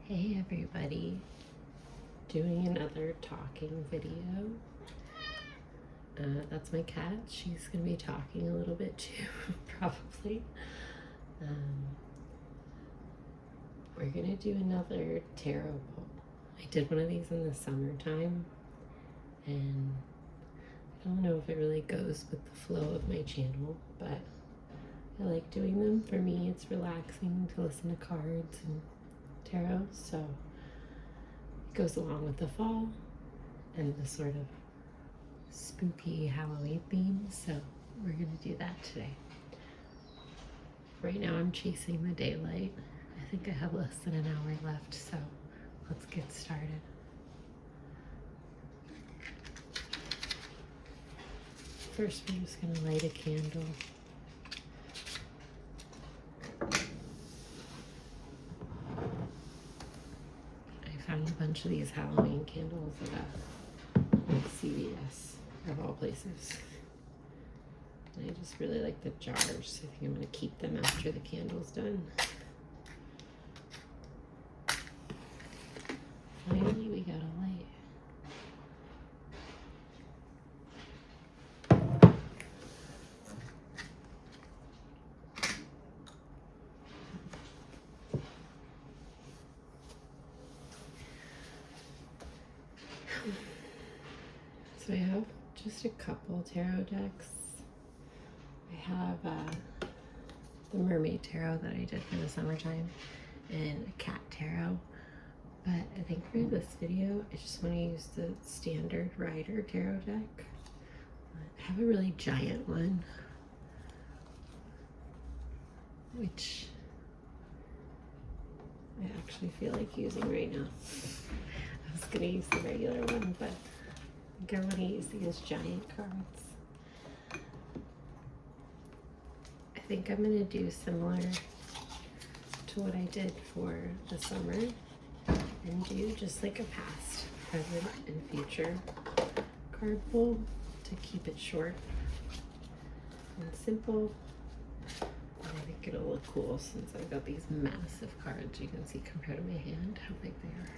Hey everybody, doing another talking video. That's my cat. She's gonna be talking a little bit too, probably. We're gonna do another tarot pull. I did one of these in the summertime, and I don't know if it really goes with the flow of my channel, but I like doing them. For me, it's relaxing to listen to cards and tarot, so it goes along with the fall and the sort of spooky Halloween theme, so we're gonna do that today. Right now I'm chasing the daylight. I think I have less than an hour left, so let's get started. First, we're just gonna light a candle. I found a bunch of these Halloween candles at CVS, of all places. And I just really like the jars, so I think I'm gonna keep them after the candle's done. Finally, we got a light. So I have just a couple tarot decks. I have the Mermaid Tarot that I did for the summertime and a Cat Tarot. But I think for this video, I just want to use the standard Rider Tarot deck. I have a really giant one, which I actually feel like using right now. I was going to use the regular one, but I think I want to use these giant cards. I think I'm going to do similar to what I did for the summer and do just like a past, present, and future card pull to keep it short and simple. And I think it'll look cool since I've got these massive cards. You can see compared to my hand how big they are.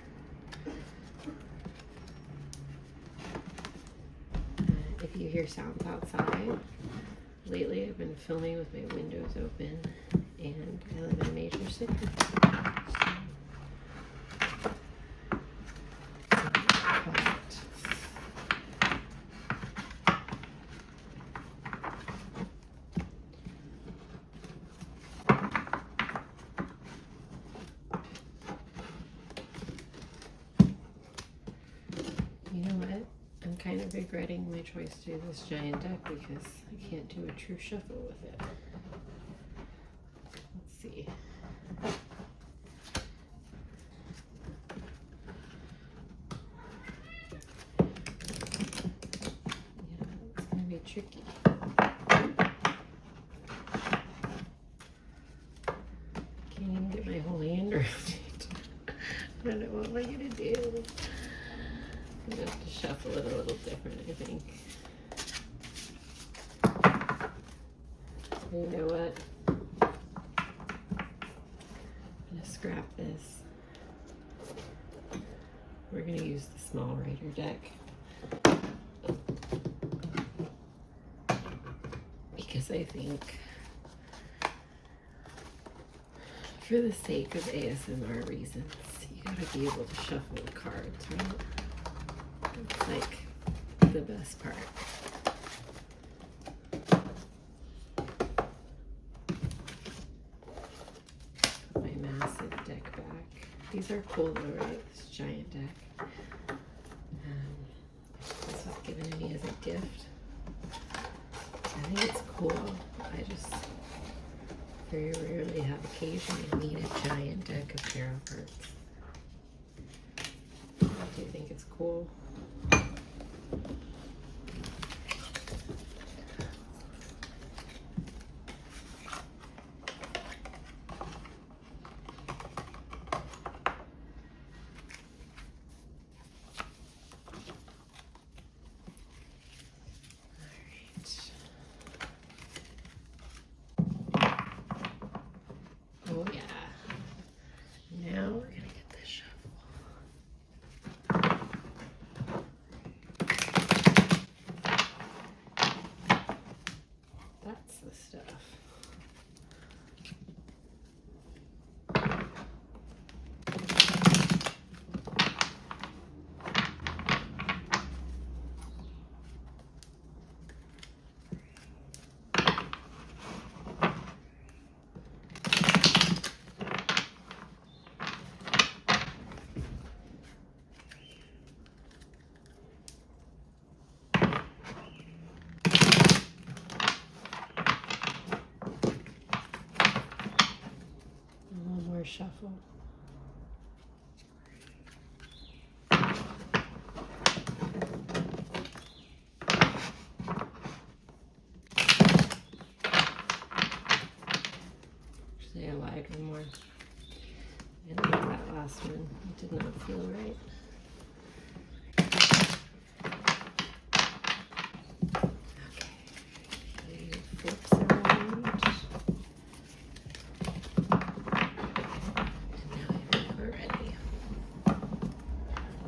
If you hear sounds outside, lately I've been filming with my windows open, and I live in a major city. You know what? I'm kind of regretting my choice to do this giant deck because I can't do a true shuffle with it. Let's see. Yeah, it's gonna be tricky. Can't even get my whole hand around it. I don't know what am I gonna do. I'm gonna have to shuffle it a little different, I think. You know what? I'm gonna scrap this. We're gonna use the small Rider deck because I think for the sake of ASMR reasons, you gotta be able to shuffle the cards, right? It's like the best part. Put my massive deck back. These are cool though, right? This giant deck. This was given to me as a gift. I think it's cool. I just very rarely have occasion to need a giant deck of tarot cards. I do think it's cool. Oh yeah. Now we're gonna get this shot. more shuffle. Actually, I lied one more. I didn't like that last one. It did not feel right. Okay, flips around. And now we're ready.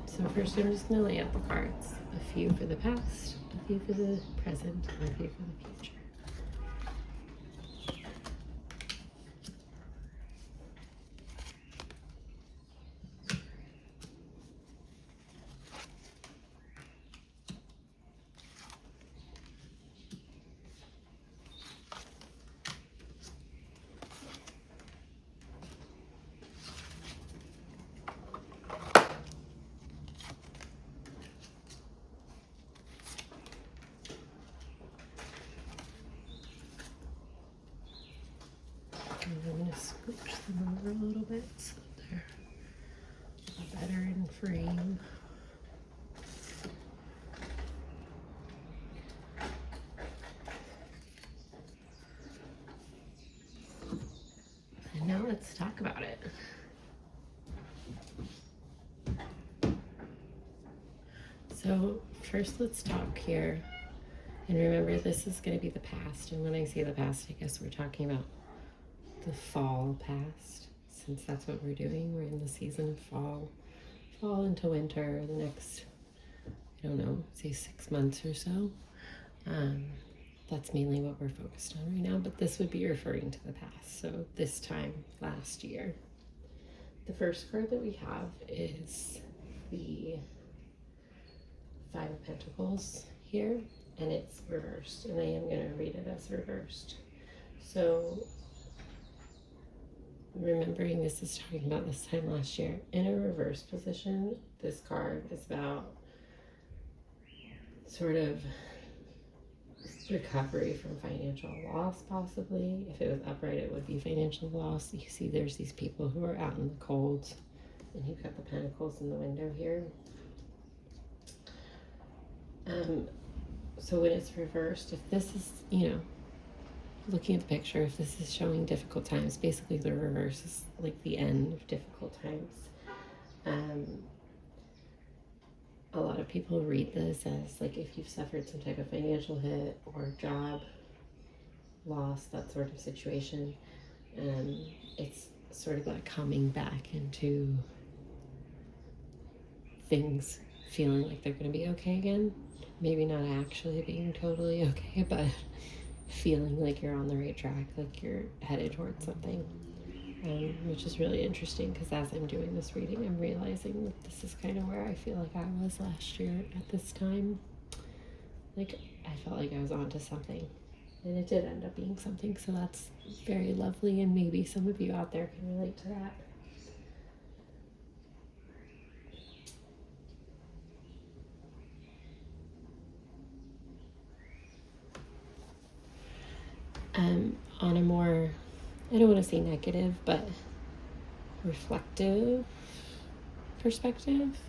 So first I'm just going to lay out the cards. A few for the past, a few for the present, and a few for the future. And I'm going to scooch them over a little bit so they're better in frame. And now let's talk about it. So first let's talk here. And remember, this is going to be the past. And when I say the past, I guess we're talking about the fall past, since that's what we're doing. We're in the season of fall into winter, the next, I don't know, say 6 months or so. That's mainly what we're focused on right now, but this would be referring to the past. So this time last year. The first card that we have is the Five of Pentacles here, and it's reversed, and I am going to read it as reversed. So remembering this is talking about this time last year, in a reverse position, this card is about sort of recovery from financial loss, possibly. If it was upright, it would be financial loss. You see there's these people who are out in the cold, and you've got the pentacles in the window here. So when it's reversed, if this is, looking at the picture, if this is showing difficult times, basically the reverse is like the end of difficult times. A lot of people read this as like if you've suffered some type of financial hit or job loss, that sort of situation. It's sort of like coming back into things feeling like they're going to be okay again. Maybe not actually being totally okay, but feeling like you're on the right track, like you're headed towards something, which is really interesting because as I'm doing this reading, I'm realizing that this is kind of where I feel like I was last year at this time. Like I felt like I was onto something, and it did end up being something, so that's very lovely, and maybe some of you out there can relate to that. On a more, I don't want to say negative, but reflective perspective,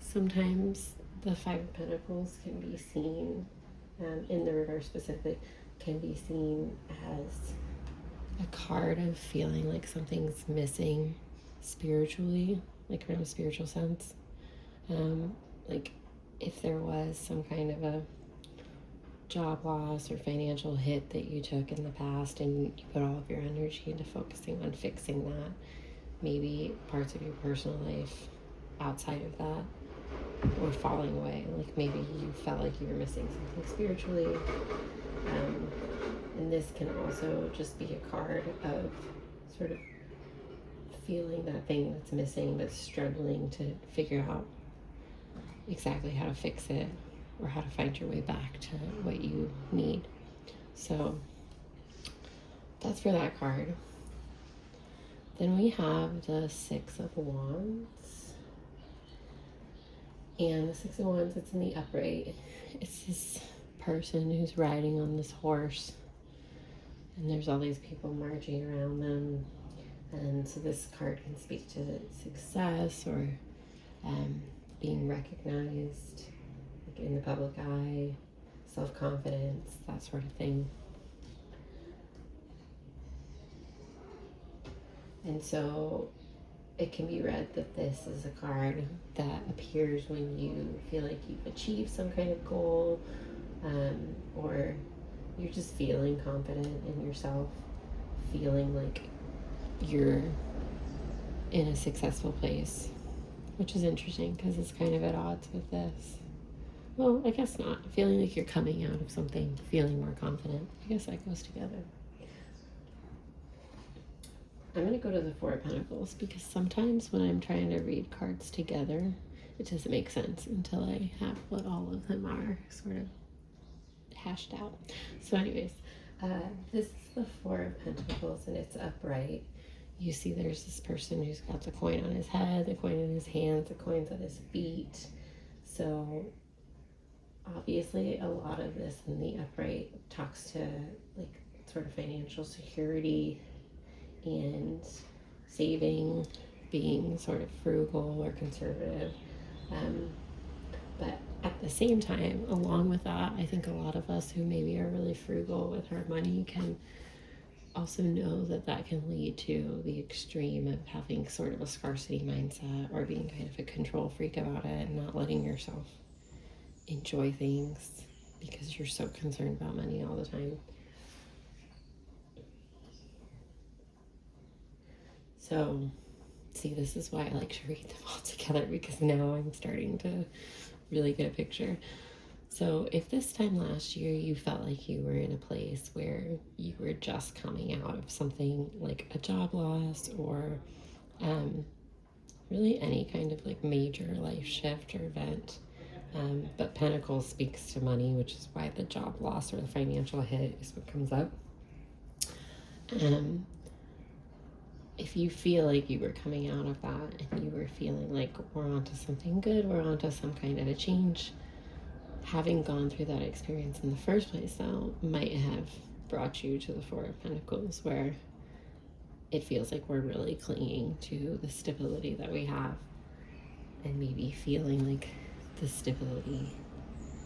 sometimes the Five of Pentacles can be seen, in the reverse specifically, can be seen as a card of feeling like something's missing spiritually, like from a spiritual sense. Like if there was some kind of a job loss or financial hit that you took in the past and you put all of your energy into focusing on fixing that, maybe parts of your personal life outside of that were falling away, like maybe you felt like you were missing something spiritually, and this can also just be a card of sort of feeling that thing that's missing but struggling to figure out exactly how to fix it or how to find your way back to what you need. So that's for that card. Then we have the Six of Wands. And the Six of Wands, it's in the upright. It's this person who's riding on this horse, and there's all these people marching around them. And so this card can speak to success or being recognized, like in the public eye, self-confidence, that sort of thing. And so it can be read that this is a card that appears when you feel like you've achieved some kind of goal, or you're just feeling confident in yourself, feeling like you're in a successful place, which is interesting because it's kind of at odds with this. Well, I guess not. Feeling like you're coming out of something, feeling more confident. I guess that goes together. I'm going to go to the Four of Pentacles because sometimes when I'm trying to read cards together, it doesn't make sense until I have what all of them are sort of hashed out. So anyways, this is the Four of Pentacles and it's upright. You see there's this person who's got the coin on his head, the coin in his hands, the coins at his feet. So obviously a lot of this in the upright talks to like sort of financial security and saving, being sort of frugal or conservative. But at the same time, along with that, I think a lot of us who maybe are really frugal with our money can also know that that can lead to the extreme of having sort of a scarcity mindset or being kind of a control freak about it and not letting yourself enjoy things because you're so concerned about money all the time. So, see, this is why I like to read them all together because now I'm starting to really get a picture. So if this time last year you felt like you were in a place where you were just coming out of something like a job loss or really any kind of like major life shift or event, but Pentacles speaks to money, which is why the job loss or the financial hit is what comes up. If you feel like you were coming out of that and you were feeling like we're onto something good, we're onto some kind of a change, having gone through that experience in the first place, though, might have brought you to the Four of Pentacles, where it feels like we're really clinging to the stability that we have and maybe feeling like the stability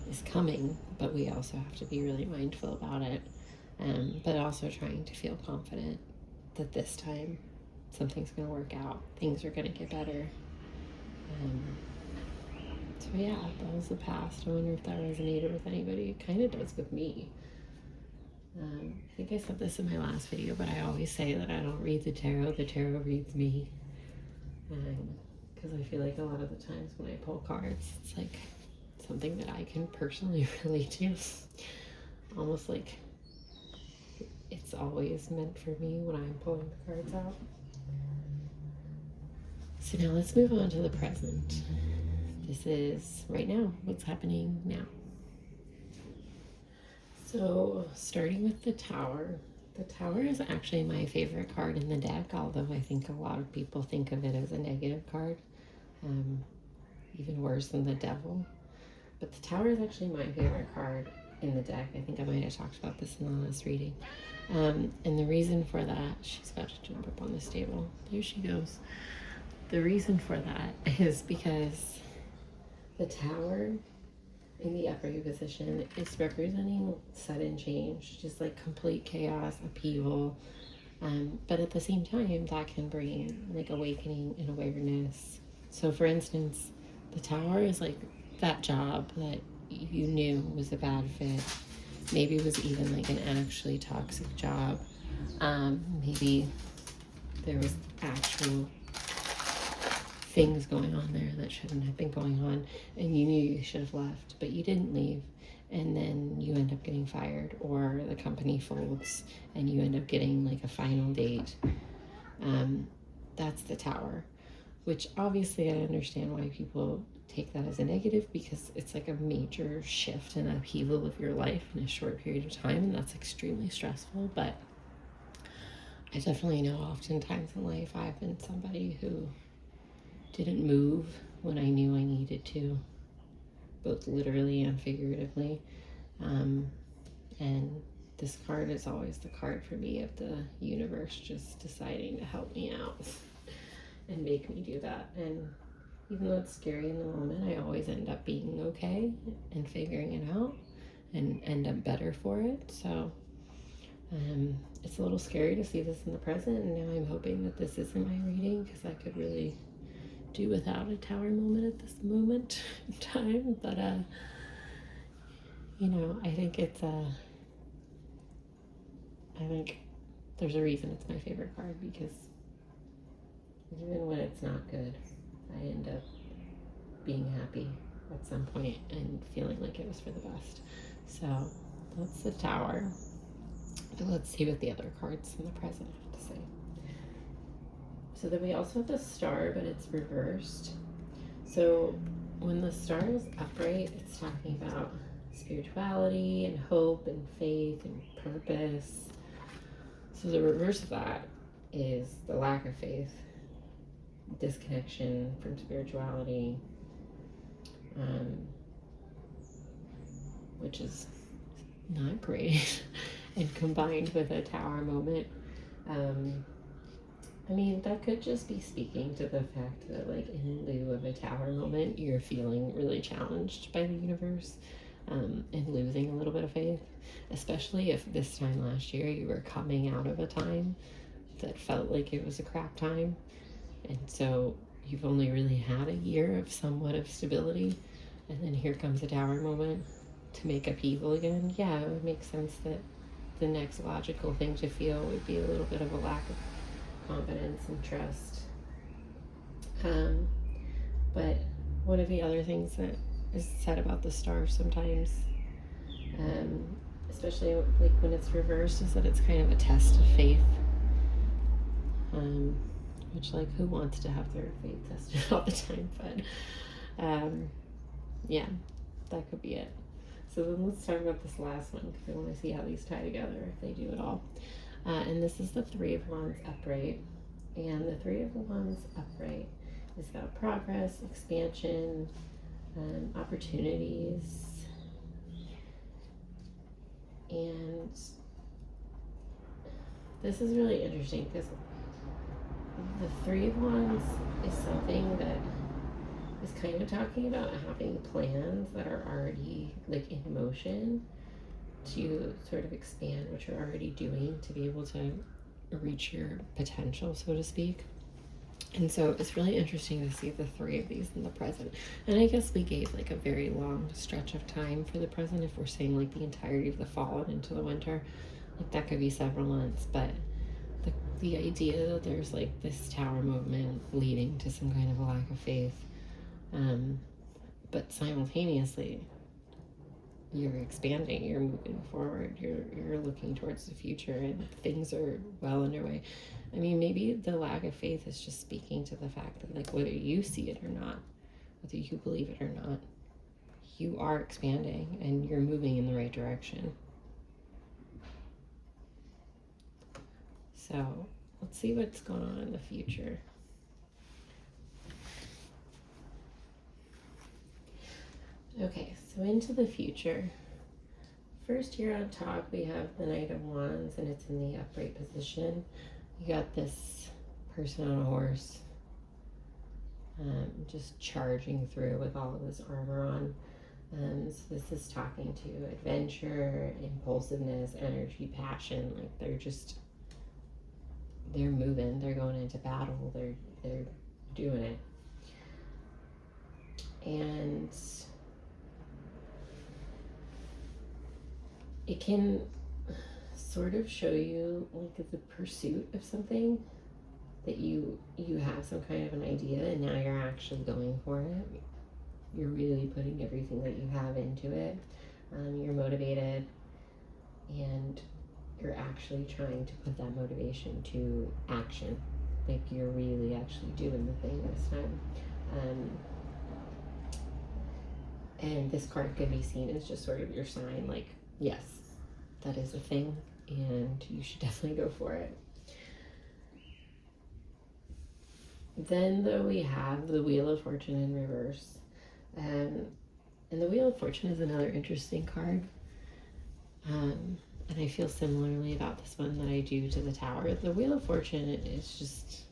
is coming, but we also have to be really mindful about it, but also trying to feel confident that this time something's going to work out, things are going to get better. So yeah, that was the past. I wonder if that resonated with anybody. It kind of does with me. I think I said this in my last video, but I always say that I don't read the tarot reads me. Because I feel like a lot of the times when I pull cards, it's like something that I can personally relate to. Almost like it's always meant for me when I'm pulling the cards out. So now let's move on to the present. This is right now, what's happening now. So starting with the Tower. The Tower is actually my favorite card in the deck, although I think a lot of people think of it as a negative card, even worse than the Devil. But the Tower is actually my favorite card in the deck. I think I might have talked about this in the last reading. And the reason for that, she's about to jump up on this table. There she goes. The reason for that is because the Tower in the upright position is representing sudden change, just like complete chaos, upheaval. But at the same time, that can bring like awakening and awareness. So for instance, the Tower is like that job that you knew was a bad fit. Maybe it was even like an actually toxic job. Maybe there was actual things going on there that shouldn't have been going on, and you knew you should have left, but you didn't leave, and then you end up getting fired, or the company folds and you end up getting like a final date. That's the Tower, which obviously I understand why people take that as a negative, because it's like a major shift and upheaval of your life in a short period of time, and that's extremely stressful. But I definitely know oftentimes in life I've been somebody who didn't move when I knew I needed to, both literally and figuratively. And this card is always the card for me of the universe just deciding to help me out and make me do that. And even though it's scary in the moment, I always end up being okay and figuring it out and end up better for it. So it's a little scary to see this in the present, and now I'm hoping that this isn't my reading, because I could really do without a tower moment at this moment in time. But you know, I think it's I think there's a reason it's my favorite card, because even when it's not good, I end up being happy at some point and feeling like it was for the best. So that's the Tower. But let's see what the other cards in the present have to say. So then we also have the Star, but it's reversed. So when the Star is upright, it's talking about spirituality and hope and faith and purpose. So the reverse of that is the lack of faith, disconnection from spirituality, which is not great. And combined with a Tower moment, I mean, that could just be speaking to the fact that, like, in lieu of a Tower moment, you're feeling really challenged by the universe, and losing a little bit of faith, especially if this time last year you were coming out of a time that felt like it was a crap time. And so you've only really had a year of somewhat of stability, and then here comes a Tower moment to make upheaval again. Yeah, it would make sense that the next logical thing to feel would be a little bit of a lack of confidence and trust. But one of the other things that is said about the Star sometimes, especially like when it's reversed, is that it's kind of a test of faith. Which, like, who wants to have their faith tested all the time? But yeah, that could be it. So then let's talk about this last one, because I want to see how these tie together, if they do at all. And this is the Three of Wands upright. And the Three of Wands upright is about progress, expansion, opportunities. And this is really interesting, because the Three of Wands is something that is kind of talking about having plans that are already, like, in motion to sort of expand what you're already doing to be able to reach your potential, so to speak. And so it's really interesting to see the three of these in the present. And I guess we gave, like, a very long stretch of time for the present. If we're saying, like, the entirety of the fall and into the winter, like, that could be several months. But the idea that there's, like, this Tower movement leading to some kind of a lack of faith, but simultaneously you're expanding, you're moving forward, you're looking towards the future, and things are well underway. I mean, maybe the lack of faith is just speaking to the fact that, like, whether you see it or not, whether you believe it or not, you are expanding and you're moving in the right direction. So let's see what's going on in the future. Okay, so into the future. First, here on top, we have the Knight of Wands, and it's in the upright position. You got this person on a horse, just charging through with all of this armor on. So this is talking to adventure, impulsiveness, energy, passion. Like, they're moving, they're going into battle, they're doing it. And it can sort of show you, like, the pursuit of something that you have some kind of an idea, and now you're actually going for it. You're really putting everything that you have into it. You're motivated, and you're actually trying to put that motivation to action. Like, you're really actually doing the thing this time. And this card could be seen as just sort of your sign, like, yes, that is a thing, and you should definitely go for it. Then, though, we have the Wheel of Fortune in reverse. And the Wheel of Fortune is another interesting card. And I feel similarly about this one that I do to the Tower. The Wheel of Fortune is just,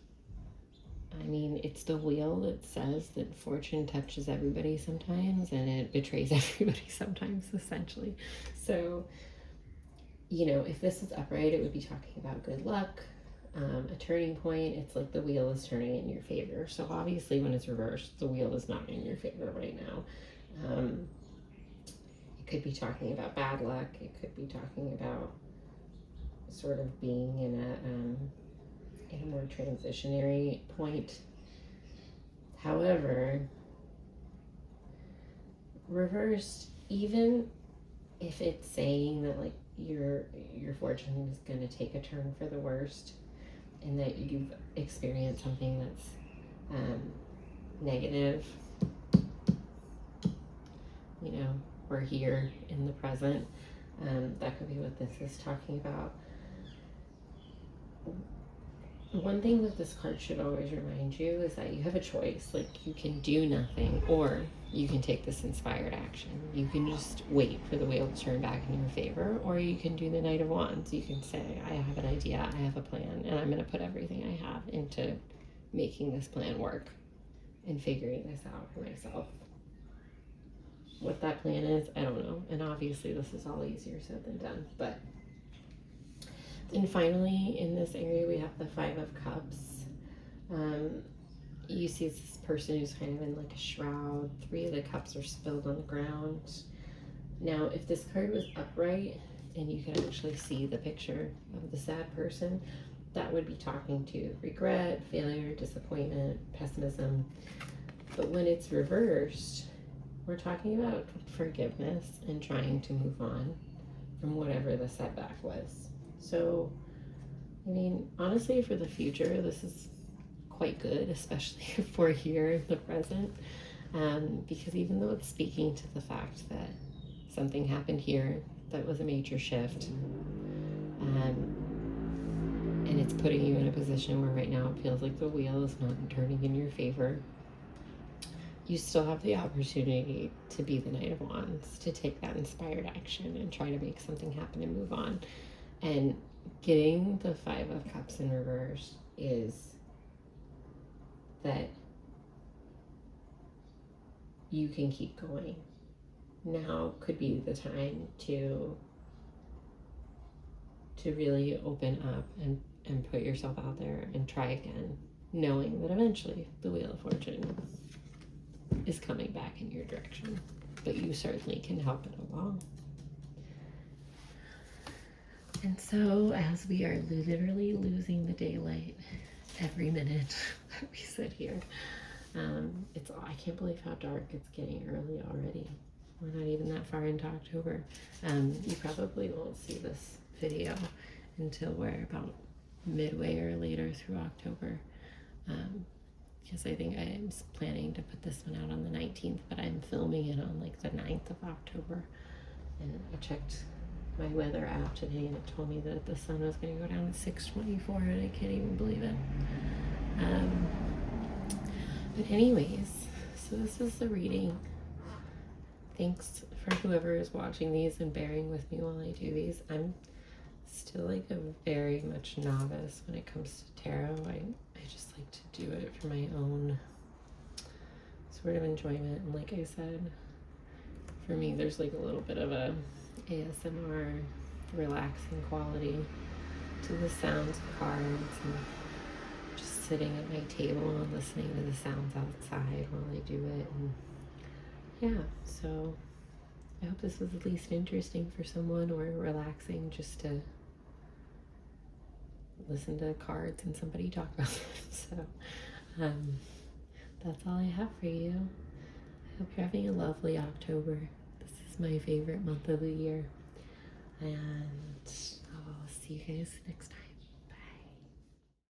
I mean, it's the wheel that says that fortune touches everybody sometimes and it betrays everybody sometimes, essentially. So, you know, if this is upright, it would be talking about good luck, a turning point. It's like the wheel is turning in your favor. So obviously when it's reversed, the wheel is not in your favor right now. It could be talking about bad luck. It could be talking about sort of being in a more transitionary point. However, reversed, even if it's saying that like your fortune is going to take a turn for the worst and that you've experienced something that's negative, you know, we're here in the present. That could be what this is talking about. One thing that this card should always remind you is that you have a choice. Like, you can do nothing, or you can take this inspired action. You can just wait for the wheel to turn back in your favor, or you can do the Knight of Wands. You can say, I have an idea, I have a plan, and I'm going to put everything I have into making this plan work and figuring this out for myself. What that plan is, I don't know. And obviously this is all easier said than done. But then finally in this area we have the Five of Cups. You see this person who's kind of in like a shroud. 3 of the cups are spilled on the ground. Now if this card was upright and you could actually see the picture of the sad person, that would be talking to regret, failure, disappointment, pessimism. But when it's reversed, we're talking about forgiveness and trying to move on from whatever the setback was. So, I mean, honestly, for the future, this is quite good, especially if we're here in the present, because even though it's speaking to the fact that something happened here that was a major shift, and it's putting you in a position where right now it feels like the wheel is not turning in your favor, you still have the opportunity to be the Knight of Wands, to take that inspired action and try to make something happen and move on. And getting the Five of Cups in reverse is that you can keep going. Now could be the time to really open up and put yourself out there and try again, knowing that eventually the Wheel of Fortune is coming back in your direction, but you certainly can help it along. And so as we are literally losing the daylight every minute that we sit here, I can't believe how dark it's getting early already. We're not even that far into October. You probably won't see this video until we're about midway or later through October. Because I think I'm planning to put this one out on the 19th, but I'm filming it on like the 9th of October. And I checked my weather app today and it told me that the sun was going to go down at 6:24, and I can't even believe it. But anyways, so this is the reading. Thanks for whoever is watching these and bearing with me while I do these. I'm still like a very much novice when it comes to tarot. I just like to do it for my own sort of enjoyment. And like I said, for me, there's like a little bit of a ASMR relaxing quality to the sounds of cards and just sitting at my table and listening to the sounds outside while I do it. And yeah, so I hope this was at least interesting for someone, or relaxing just to listen to cards and somebody talk about them. So that's all I have for you. I hope you're having a lovely October. This is my favorite month of the year, and I'll see you guys next time.